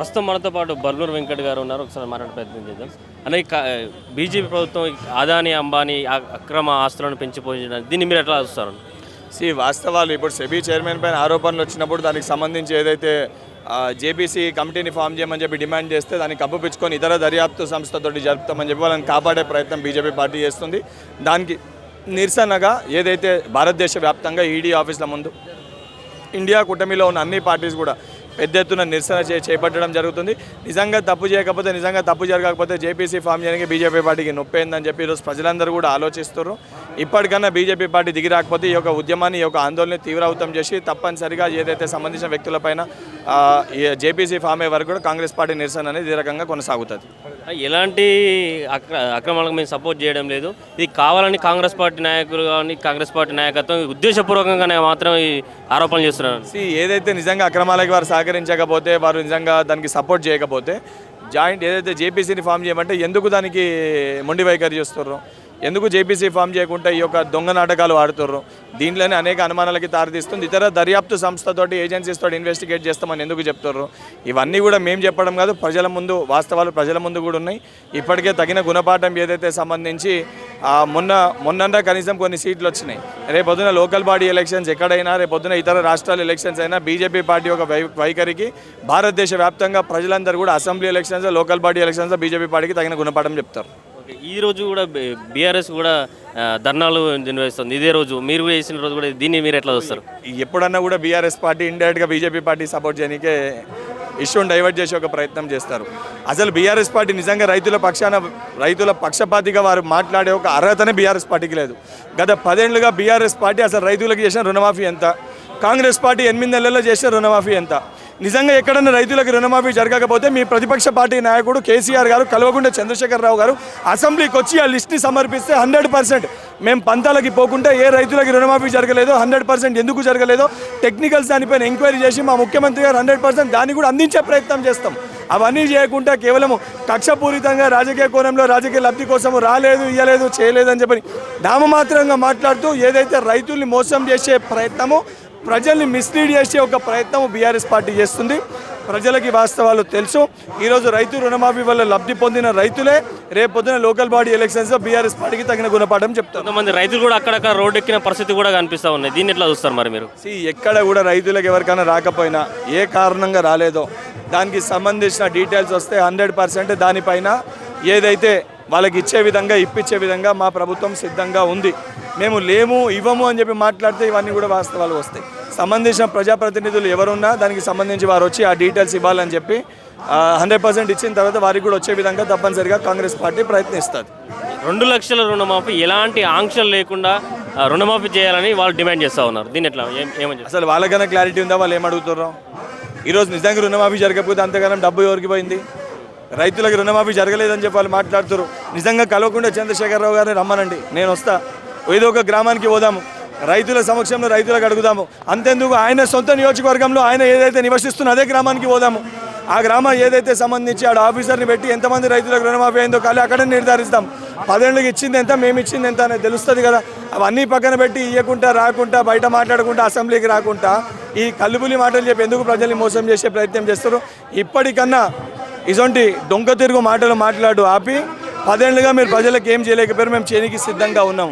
ప్రస్తుతం మనతో పాటు బర్నూరు వెంకట్ గారు ఉన్నారు. ఒకసారి మాట్లాడే ప్రయత్నం చేద్దాం. అనేక బీజేపీ ప్రభుత్వం అదానీ అంబానీ అక్రమ ఆస్తులను పెంచిపోయించడం, దీన్ని మీరు ఎట్లా చూస్తారు? వాస్తవాలు ఇప్పుడు సెబీ చైర్మన్ పైన ఆరోపణలు వచ్చినప్పుడు దానికి సంబంధించి ఏదైతే జేపీసీ కమిటీని ఫామ్ చేయమని చెప్పి డిమాండ్ చేస్తే దాన్ని కప్పుపించుకొని ఇతర దర్యాప్తు సంస్థతోటి జరుపుతామని చెప్పి వాళ్ళని కాపాడే ప్రయత్నం బీజేపీ పార్టీ చేస్తుంది. దానికి నిరసనగా ఏదైతే భారతదేశ వ్యాప్తంగా ఈడీ ఆఫీసుల ముందు ఇండియా కూటమిలో ఉన్న అన్ని పార్టీస్ కూడా పెద్ద ఎత్తున నిరసన చేపట్టడం జరుగుతుంది. నిజంగా తప్పు చేయకపోతే, నిజంగా తప్పు జరగకపోతే జేపీసీ ఫామ్ చేయడానికి బీజేపీ పార్టీకి నొప్పైందని చెప్పి ఈరోజు ప్రజలందరూ కూడా ఆలోచిస్తారు. ఇప్పటికన్నా బీజేపీ పార్టీ దిగి రాకపోతే ఈ యొక్క ఉద్యమాన్ని, ఈ యొక్క ఆందోళన తీవ్రవతం చేసి తప్పనిసరిగా ఏదైతే సంబంధించిన వ్యక్తులపైన జేపీసీ ఫామ్ అయ్యే వరకు కూడా కాంగ్రెస్ పార్టీ నిరసన అనేది ఈ రకంగా కొనసాగుతుంది. ఎలాంటి అక్రమాలకు మేము సపోర్ట్ చేయడం లేదు. ఇది కావాలని కాంగ్రెస్ పార్టీ నాయకులు కానీ కాంగ్రెస్ పార్టీ నాయకత్వం ఉద్దేశపూర్వకంగానే మాత్రం ఈ ఆరోపణలు చేస్తున్నారు. ఏదైతే నిజంగా అక్రమాలకి వారు సహకరించకపోతే, వారు నిజంగా దానికి సపోర్ట్ చేయకపోతే జాయింట్ ఏదైతే జేపీసీని ఫామ్ చేయమంటే ఎందుకు దానికి మొండి వైఖరి చేస్తుర్రు? ఎందుకు జేపీసీ ఫామ్ చేయకుండా ఈ యొక్క దొంగ నాటకాలు ఆడుతుర్రు? దీంట్లోనే అనేక అనుమానాలకి తారితీస్తుంది. ఇతర దర్యాప్తు సంస్థతోటి ఏజెన్సీస్ తోటి ఇన్వెస్టిగేట్ చేస్తామని ఎందుకు చెప్తుర్రు? ఇవన్నీ కూడా మేము చెప్పడం కాదు, ప్రజల ముందు వాస్తవాలు ప్రజల ముందు కూడా ఉన్నాయి. ఇప్పటికే తగిన గుణపాఠం ఏదైతే సంబంధించి మొన్న కనీసం కొన్ని సీట్లు వచ్చినాయి. రేపొద్దున లోకల్ బాడీ ఎలక్షన్స్ ఎక్కడైనా, రేపొద్దున ఇతర రాష్ట్రాల ఎలక్షన్స్ అయినా బీజేపీ పార్టీ యొక్క వైఖరికి భారతదేశ వ్యాప్తంగా ప్రజలందరూ కూడా assembly elections, local body elections BJP పార్టీకి తగిన గుణపాఠం చెప్తారు. ఈ రోజు కూడా బీఆర్ఎస్ కూడా ధర్నాలు నిర్వహిస్తుంది. ఇదే రోజు మీరు వేసిన రోజు కూడా దీన్ని మీరు ఎట్లా చూస్తారు? ఎప్పుడన్నా కూడా బీఆర్ఎస్ పార్టీ ఇండైరెక్ట్గా బీజేపీ పార్టీ సపోర్ట్ చేయడానికే ఇష్యూని డైవర్ట్ చేసే ఒక ప్రయత్నం చేస్తారు. అసలు బీఆర్ఎస్ పార్టీ నిజంగా రైతుల పక్షపాతిగా వారు మాట్లాడే ఒక అర్హతనే బీఆర్ఎస్ పార్టీకి లేదు. గత 10 ఏళ్లుగా బీఆర్ఎస్ పార్టీ అసలు రైతులకు చేసిన రుణమాఫీ ఎంత, కాంగ్రెస్ పార్టీ 8 నెలల్లో చేసిన రుణమాఫీ ఎంత? నిజంగా ఎక్కడన్నా రైతులకు రుణమాఫీ జరగకపోతే మీ ప్రతిపక్ష పార్టీ నాయకుడు కేసీఆర్ గారు, కల్వకుంట్ల చంద్రశేఖరరావు గారు అసెంబ్లీకి వచ్చి ఆ లిస్ట్ని సమర్పిస్తే 100% మేము పంతాలకి పోకుండా ఏ రైతులకి రుణమాఫీ జరగలేదో, 100% ఎందుకు జరగలేదో టెక్నికల్స్ దానిపైన ఎంక్వైరీ చేసి మా ముఖ్యమంత్రి గారు 100% దాన్ని కూడా అందించే ప్రయత్నం చేస్తాం. అవన్నీ చేయకుండా కేవలం కక్షపూరితంగా రాజకీయ కోణంలో రాజకీయ లబ్ధి కోసం రాలేదు, ఇయ్యలేదు, చేయలేదు అని చెప్పని నామమాత్రంగా మాట్లాడుతూ ఏదైతే రైతుల్ని మోసం చేసే ప్రయత్నమో, ప్రజల్ని మిస్లీడ్ చేసే ఒక ప్రయత్నం బీఆర్ఎస్ పార్టీ చేస్తుంది. ప్రజలకి వాస్తవాలు తెలుసు. ఈరోజు రైతు రుణమాఫీ వల్ల లబ్ధి పొందిన రైతులే రేపొద్దున లోకల్ బాడీ ఎలక్షన్స్లో బీఆర్ఎస్ పార్టీకి తగిన గుణపాఠం చెప్తారు. కొంతమంది రైతులు కూడా అక్కడక్కడ రోడ్డు ఎక్కిన పరిస్థితి కూడా కనిపిస్తూ ఉన్నాయి. దీన్ని ఎట్లా చూస్తారు మరి మీరు? ఎక్కడ కూడా రైతులకు ఎవరికైనా రాకపోయినా, ఏ కారణంగా రాలేదో దానికి సంబంధించిన డీటెయిల్స్ వస్తే 100% దానిపైన ఏదైతే వాళ్ళకి ఇచ్చే విధంగా, ఇప్పించే విధంగా మా ప్రభుత్వం సిద్ధంగా ఉంది. మేము లేము, ఇవ్వము అని చెప్పి మాట్లాడితే ఇవన్నీ కూడా వాస్తవాలు వస్తాయి. సంబంధించిన ప్రజాప్రతినిధులు ఎవరున్నా దానికి సంబంధించి వారు వచ్చి ఆ డీటెయిల్స్ ఇవ్వాలని చెప్పి 100% ఇచ్చిన తర్వాత వారికి కూడా వచ్చే విధంగా తప్పనిసరిగా కాంగ్రెస్ పార్టీ ప్రయత్నిస్తుంది. 2 లక్షల రుణమాఫీ ఎలాంటి ఆంక్షలు లేకుండా రుణమాఫీ చేయాలని వాళ్ళు డిమాండ్ చేస్తూ ఉన్నారు. దీన్ని ఎట్లా ఏమని అసలు వాళ్ళకైనా క్లారిటీ ఉందా? వాళ్ళు ఏమడుగుతారో? ఈరోజు నిజంగా రుణమాఫీ జరగకపోతే అంతగానం డబ్బు ఎవరికి పోయింది? రైతులకు రుణమాఫీ జరగలేదని చెప్పి వాళ్ళు మాట్లాడుతారు. నిజంగా కల్వకుంట్ల చంద్రశేఖరరావు గారిని రమ్మనండి, నేను వస్తా, ఏదో ఒక గ్రామానికి పోదాము, రైతుల సమక్షంలో రైతులకు అడుగుదాము. అంతెందుకు ఆయన సొంత నియోజకవర్గంలో ఆయన ఏదైతే నివసిస్తున్న అదే గ్రామానికి పోదాము. ఆ గ్రామం ఏదైతే సంబంధించి ఆడ ఆఫీసర్ని పెట్టి ఎంతమంది రైతులకు రుణమాఫీ అయిందో కానీ అక్కడే నిర్ధారిస్తాం. 10 ఏళ్ళకి ఇచ్చింది ఎంత, మేము ఇచ్చింది ఎంత అనేది తెలుస్తుంది కదా. అవన్నీ పక్కన పెట్టి ఇవ్వకుండా, రాకుండా, బయట మాట్లాడకుండా, అసెంబ్లీకి రాకుండా ఈ కల్లుబులి మాటలు చెప్పి ఎందుకు ప్రజల్ని మోసం చేసే ప్రయత్నం చేస్తారు? ఇప్పటికన్నా ఇటువంటి దొంగ తిరుగు మాటలు మాట్లాడు ఆపి 10 ఏళ్ళుగా మీరు ప్రజలకు ఏం చేయలేకపోయారు, మేము చేయడానికి సిద్ధంగా ఉన్నాం.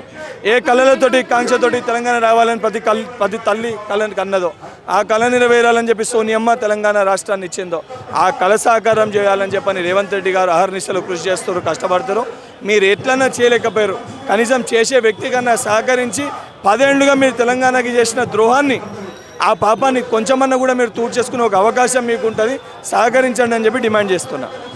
ఏ కళలతోటి, కాంక్షతోటి తెలంగాణ రావాలని ప్రతి తల్లి కళ కన్నదో, ఆ కళ నెరవేరాలని చెప్పి సోనియమ్మ తెలంగాణ రాష్ట్రాన్ని ఇచ్చిందో, ఆ కళ సాకారం చేయాలని చెప్పని రేవంత్ రెడ్డి గారు అహర్నిశలు కృషి చేస్తారు, కష్టపడతారు. మీరు ఎట్లన్నా చేయలేకపోయారు. కనీసం చేసే వ్యక్తి కన్నా సహకరించి 10 ఏళ్ళుగా మీరు తెలంగాణకి చేసిన ద్రోహాన్ని, ఆ పాపాన్ని కొంచెమన్నా కూడా మీరు చేసుకునే ఒక అవకాశం మీకు ఉంటుంది. సహకరించండి అని చెప్పి డిమాండ్ చేస్తున్నా.